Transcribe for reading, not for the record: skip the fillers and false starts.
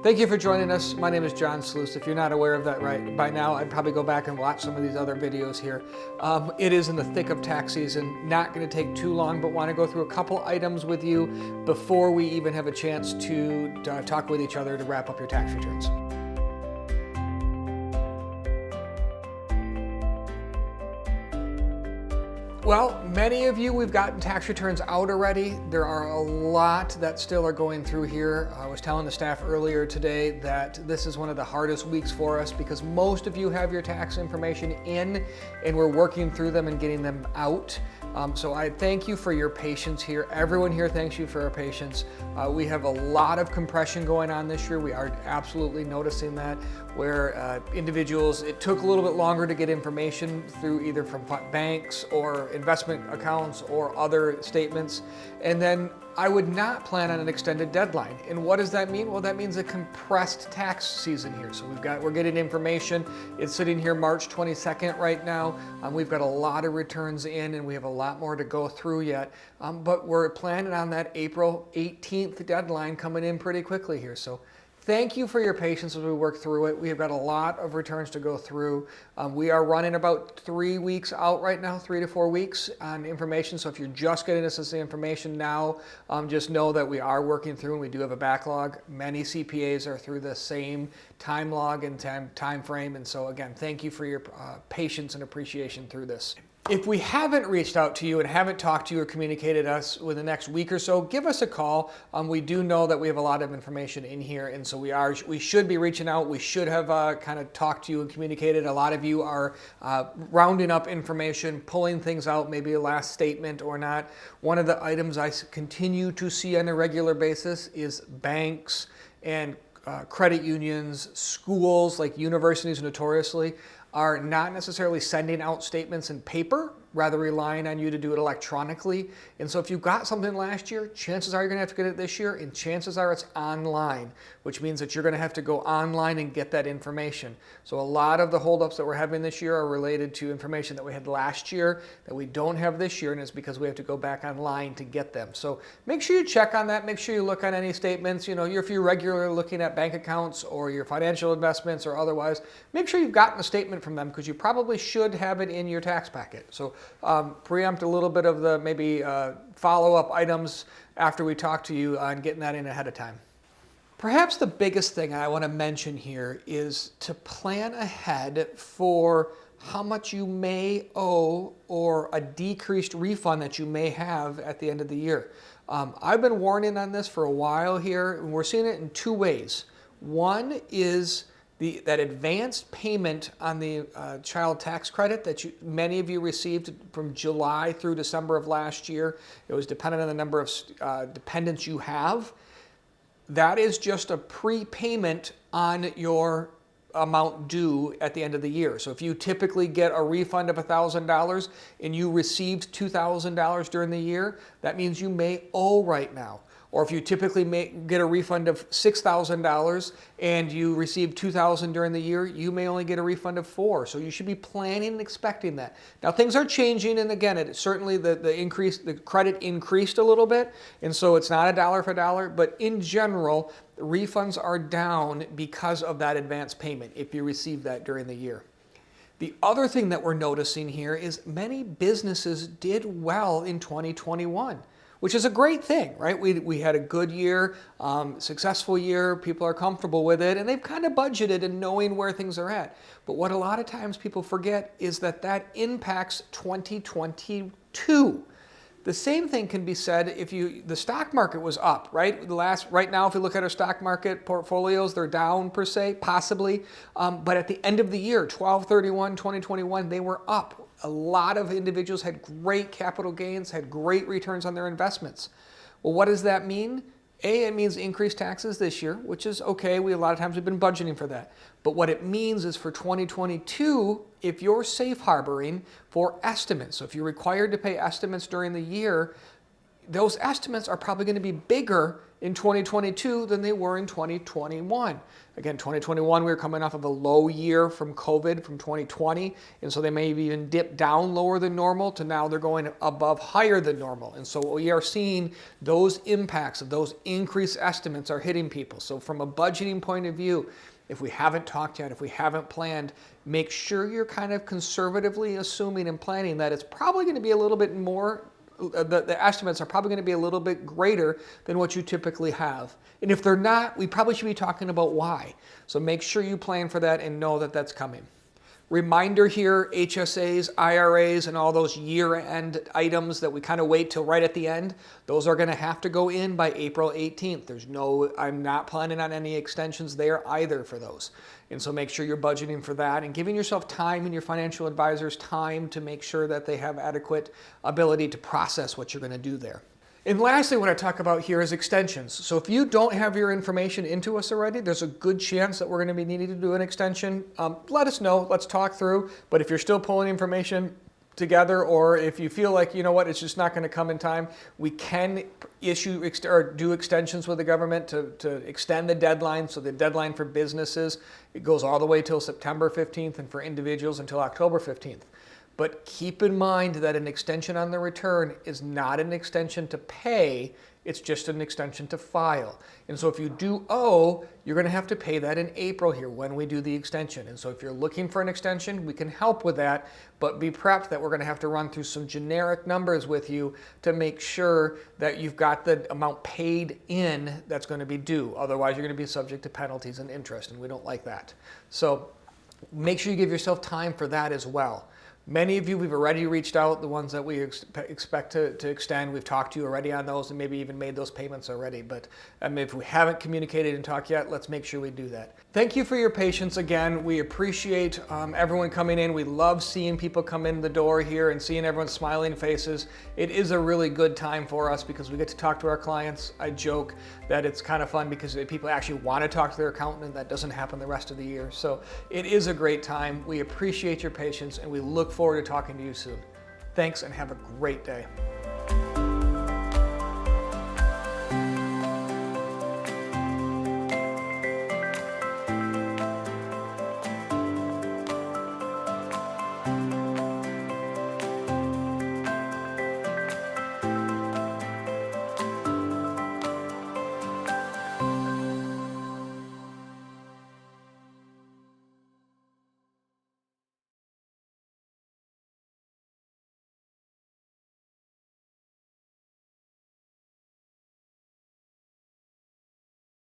Thank you for joining us. My name is John Sluis. If you're not aware of that right by now, I'd probably go back and watch some of these other videos here. It is in the thick of tax season, not going to take too long, but want to go through a couple items with you before we even have a chance to talk with each other to wrap up your tax returns. Well, many of you, we've gotten tax returns out already. There are a lot that still are going through here. I was telling the staff earlier today that this is one of the hardest weeks for us because most of you have your tax information in and we're working through them and getting them out. So I thank you for your patience here. Everyone here thanks you for your patience. We have a lot of compression going on this year. We are absolutely noticing that where individuals, it took a little bit longer to get information through either from banks or investment accounts or other statements. And then I would not plan on an extended deadline. And what does that mean? Well, that means a compressed tax season here. So we're getting information. It's sitting here March 22nd right now. We've got a lot of returns in and we have a lot more to go through yet. But we're planning on that April 18th deadline coming in pretty quickly here. So thank you for your patience as we work through it. We've got a lot of returns to go through. We are running about 3 weeks out right now, 3 to 4 weeks on information. So if you're just getting us this information now, just know that we are working through and we do have a backlog. Many CPAs are through the same time log and time frame. And so again, thank you for your patience and appreciation through this. If we haven't reached out to you and haven't talked to you or communicated us within the next week or so, give us a call. We do know that we have a lot of information in here, and so we should be reaching out. We should have kind of talked to you and communicated. A lot of you are rounding up information, pulling things out, maybe a last statement or not. One of the items I continue to see on a regular basis is banks and credit unions, schools like universities notoriously are not necessarily sending out statements in paper, rather relying on you to do it electronically. And so if you got something last year, chances are you're gonna have to get it this year, and chances are it's online, which means that you're gonna have to go online and get that information. So a lot of the holdups that we're having this year are related to information that we had last year that we don't have this year, and it's because we have to go back online to get them. So make sure you check on that, make sure you look on any statements. You know, if you're regularly looking at bank accounts or your financial investments or otherwise, make sure you've gotten a statement from them because you probably should have it in your tax packet. So preempt a little bit of the maybe follow-up items after we talk to you on getting that in ahead of time. Perhaps the biggest thing I want to mention here is to plan ahead for how much you may owe or a decreased refund that you may have at the end of the year. I've been warning on this for a while here, and we're seeing it in two ways. One is that advanced payment on the child tax credit that many of you received from July through December of last year. It was dependent on the number of dependents you have. That is just a prepayment on your amount due at the end of the year. So if you typically get a refund of $1,000 and you received $2,000 during the year, that means you may owe right now. Or if you typically get a refund of $6,000 and you receive $2,000 during the year, you may only get a refund of $4,000. So you should be planning and expecting that. Now things are changing, and again, certainly the credit increased a little bit, and so it's not a dollar for dollar, but in general, refunds are down because of that advance payment if you receive that during the year. The other thing that we're noticing here is many businesses did well in 2021. Which is a great thing, right? We had a good year, successful year, people are comfortable with it, and they've kind of budgeted and knowing where things are at. But what a lot of times people forget is that impacts 2022. The same thing can be said if the stock market was up, right? Right now, if we look at our stock market portfolios, they're down per se, possibly. But at the end of the year, 12/31/2021, they were up. A lot of individuals had great capital gains, had great returns on their investments. Well, what does that mean? It means increased taxes this year, which is okay. A lot of times we've been budgeting for that. But what it means is for 2022, if you're safe harboring for estimates, so if you're required to pay estimates during the year, those estimates are probably going to be bigger in 2022 than they were in 2021. Again, 2021, we were coming off of a low year from COVID from 2020, and so they may have even dipped down lower than normal to now they're going above higher than normal. And so we are seeing those impacts of those increased estimates are hitting people. So from a budgeting point of view, if we haven't talked yet, if we haven't planned, make sure you're kind of conservatively assuming and planning that it's probably going to be a little bit more, the estimates are probably going to be a little bit greater than what you typically have. And if they're not, we probably should be talking about why. So make sure you plan for that and know that that's coming. Reminder here, HSAs, IRAs, and all those year-end items that we kind of wait till right at the end, those are going to have to go in by April 18th. I'm not planning on any extensions there either for those. And so make sure you're budgeting for that and giving yourself time and your financial advisors time to make sure that they have adequate ability to process what you're going to do there. And lastly, what I talk about here is extensions. So if you don't have your information into us already, there's a good chance that we're going to be needing to do an extension. Let us know. Let's talk through. But if you're still pulling information together, or if you feel like, you know what, it's just not going to come in time, we can issue or do extensions with the government to extend the deadline. So the deadline for businesses, it goes all the way till September 15th, and for individuals until October 15th. But keep in mind that an extension on the return is not an extension to pay, it's just an extension to file. And so if you do owe, you're going to have to pay that in April here when we do the extension. And so if you're looking for an extension, we can help with that, but be prepped that we're going to have to run through some generic numbers with you to make sure that you've got the amount paid in that's going to be due. Otherwise, you're going to be subject to penalties and interest, and we don't like that. So make sure you give yourself time for that as well. Many of you, we've already reached out, the ones that we expect to extend. We've talked to you already on those and maybe even made those payments already. But if we haven't communicated and talked yet, let's make sure we do that. Thank you for your patience again. We appreciate everyone coming in. We love seeing people come in the door here and seeing everyone's smiling faces. It is a really good time for us because we get to talk to our clients. I joke that it's kind of fun because people actually want to talk to their accountant, and that doesn't happen the rest of the year. So it is a great time. We appreciate your patience, and we look forward to talking to you soon. Thanks, and have a great day.